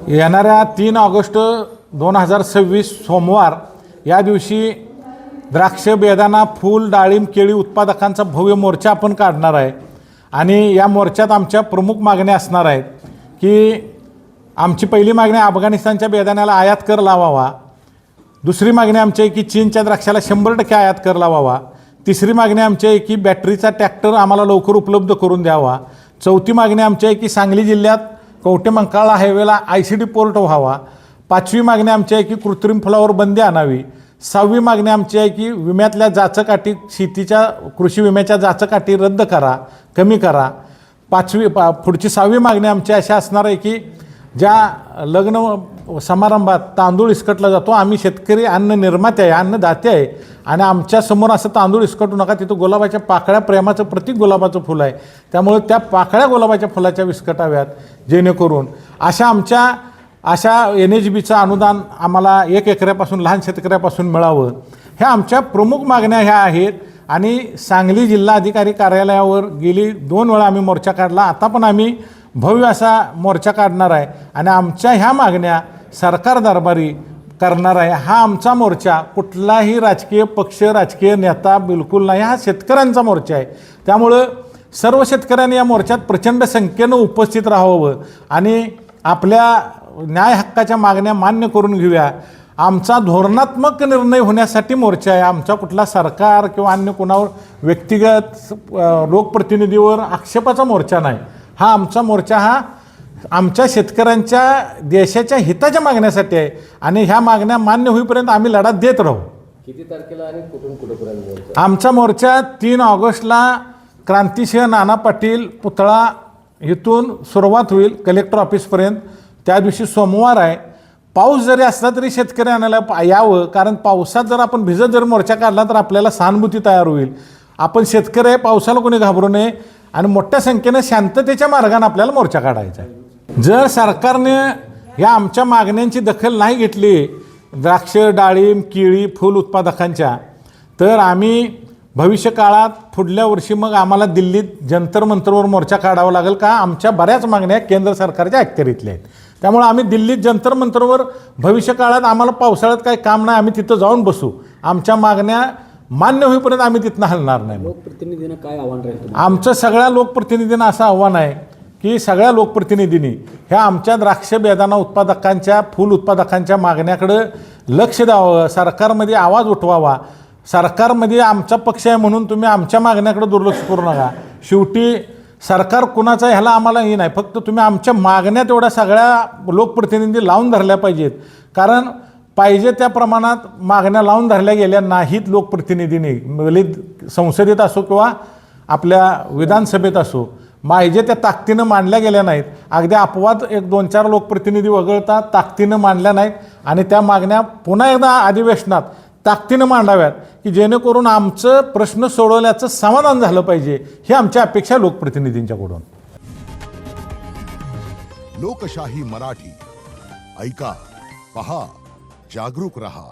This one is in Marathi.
येणाऱ्या 3 ऑगस्ट 2026 सोमवार या दिवशी द्राक्ष, बेदाणा, फूल, डाळिंब, केळी उत्पादकांचा भव्य मोर्चा आपण काढणार आहे आणि या मोर्चात आमच्या प्रमुख मागण्या असणार आहेत की आमची पहिली मागणी अफगाणिस्तानच्या बेदाण्याला आयात कर लावावा. दुसरी मागणी आमची आहे की चीनच्या द्राक्षाला 100% आयात कर लावावा. तिसरी मागणी आमची आहे की बॅटरीचा ट्रॅक्टर आम्हाला लवकर उपलब्ध करून द्यावा. चौथी मागणी आमची आहे की सांगली जिल्ह्यात कवठे-मंकाळा हायवेला ICD पोर्ट व्हावा. पाचवी मागणी आमची आहे की कृत्रिम फुलावर बंदी आणावी. सहावी मागणी आमची आहे की विम्यातल्या जाचकाठी, शेतीच्या कृषी विम्याच्या जाचकाठी रद्द करा, कमी करा. पुढची सहावी मागणी आमची अशी असणार आहे की ज्या लग्न समारंभात तांदूळ इसकटला जातो, आम्ही शेतकरी अन्न निर्माते आहे, अन्नदाते आहे आणि आमच्यासमोर असं तांदूळ इसकटू नका. तिथं गुलाबाच्या पाकळ्या, प्रेमाचं प्रतीक गुलाबाचं फुल आहे, त्यामुळे त्या पाकळ्या गुलाबाच्या फुलाच्या विस्कटाव्यात, जेणेकरून अशा NHBचं अनुदान आम्हाला 1 एकरापासून लहान शेतकऱ्यापासून मिळावं. ह्या आमच्या प्रमुख मागण्या ह्या आहेत आणि सांगली जिल्हा अधिकारी कार्यालयावर गेली 2 वेळा आम्ही मोर्चा काढला. आता पण आम्ही भव्य असा मोर्चा काढणार आहे आणि आमच्या ह्या मागण्या सरकार दरबारी करणार आहे. हा आमचा मोर्चा कुठलाही राजकीय पक्ष, राजकीय नेता बिलकुल नाही, हा शेतकऱ्यांचा मोर्चा आहे. त्यामुळं सर्व शेतकऱ्यांनी या मोर्चात प्रचंड संख्येनं उपस्थित राहावं आणि आपल्या न्याय हक्काच्या मागण्या मान्य करून घेऊया. आमचा धोरणात्मक निर्णय होण्यासाठी मोर्चा आहे. आमचा कुठला सरकार किंवा अन्य कोणावर व्यक्तिगत लोकप्रतिनिधीवर आक्षेपाचा मोर्चा नाही. हा आमचा मोर्चा हा आमच्या शेतकऱ्यांच्या देशाच्या हिताच्या मागण्यासाठी आहे आणि ह्या मागण्या मान्य होईपर्यंत आम्ही लढा देत राहू. किती तारखेला आणि कुठून कुठेपर्यंत आमचा मोर्चा 3 ऑगस्टला क्रांतिसिंह नाना पाटील पुतळा इथून सुरुवात होईल कलेक्टर ऑफिसपर्यंत. त्या दिवशी सोमवार आहे. पाऊस जरी असला तरी शेतकरी आणायला यावं, कारण पावसात जर आपण भिजत जर मोर्चा काढला तर आपल्याला सहानुभूती तयार होईल. आपण शेतकरी आहे, पावसाला कोणी घाबरू नये आणि मोठ्या संख्येनं शांततेच्या मार्गाने आपल्याला मोर्चा काढायचा आहे. जर सरकारने या आमच्या मागण्यांची दखल नाही घेतली, द्राक्ष, डाळिंब, केळी, फूल उत्पादकांच्या, तर आम्ही भविष्य काळात पुढल्या वर्षी मग आम्हाला दिल्लीत जंतर मंतरवर मोर्चा काढावा लागेल. का आमच्या बऱ्याच मागण्या केंद्र सरकारच्या अखत्यारीतल्या आहेत. त्यामुळे आम्ही दिल्लीत जंतर मंतरवर भविष्य काळात आम्हाला पावसाळ्यात काही काम नाही, आम्ही तिथं जाऊन बसू. आमच्या मागण्या मान्य होईपर्यंत आम्ही तिथनं हलणार नाही. लोकप्रतिनिधींना काय आव्हान राहील? आमचं सगळ्या लोकप्रतिनिधींना असं आव्हान आहे की सगळ्या लोकप्रतिनिधींनी ह्या आमच्या द्राक्ष, बेदाणा उत्पादकांच्या, फूल उत्पादकांच्या मागण्याकडं लक्ष द्यावं, सरकारमध्ये आवाज उठवावा. सरकारमध्ये आमचा पक्ष आहे म्हणून तुम्ही आमच्या मागण्याकडे दुर्लक्ष करू नका. शेवटी सरकार कुणाचं आहे ह्याला आम्हाला हे नाही, फक्त तुम्ही आमच्या मागण्या तेवढ्या सगळ्या लोकप्रतिनिधी लावून धरल्या पाहिजेत. कारण पाहिजे त्या प्रमाणात मागण्या लावून धरल्या गेल्या नाहीत लोकप्रतिनिधींनी, भले संसदेत असो किंवा आपल्या विधानसभेत असो, पाहिजे त्या ताकदीनं मांडल्या गेल्या नाहीत. अगदी अपवाद 1-2-4 लोकप्रतिनिधी वगळता ताकदीनं मांडल्या नाहीत आणि त्या मागण्या पुन्हा एकदा अधिवेशनात ताकदीनं मांडाव्यात की जेणेकरून आमचं प्रश्न सोडवल्याचं समाधान झालं पाहिजे. ही आमची अपेक्षा लोकप्रतिनिधींच्याकडून. लोकशाही मराठी ऐका, पहा, जागरूक रहा.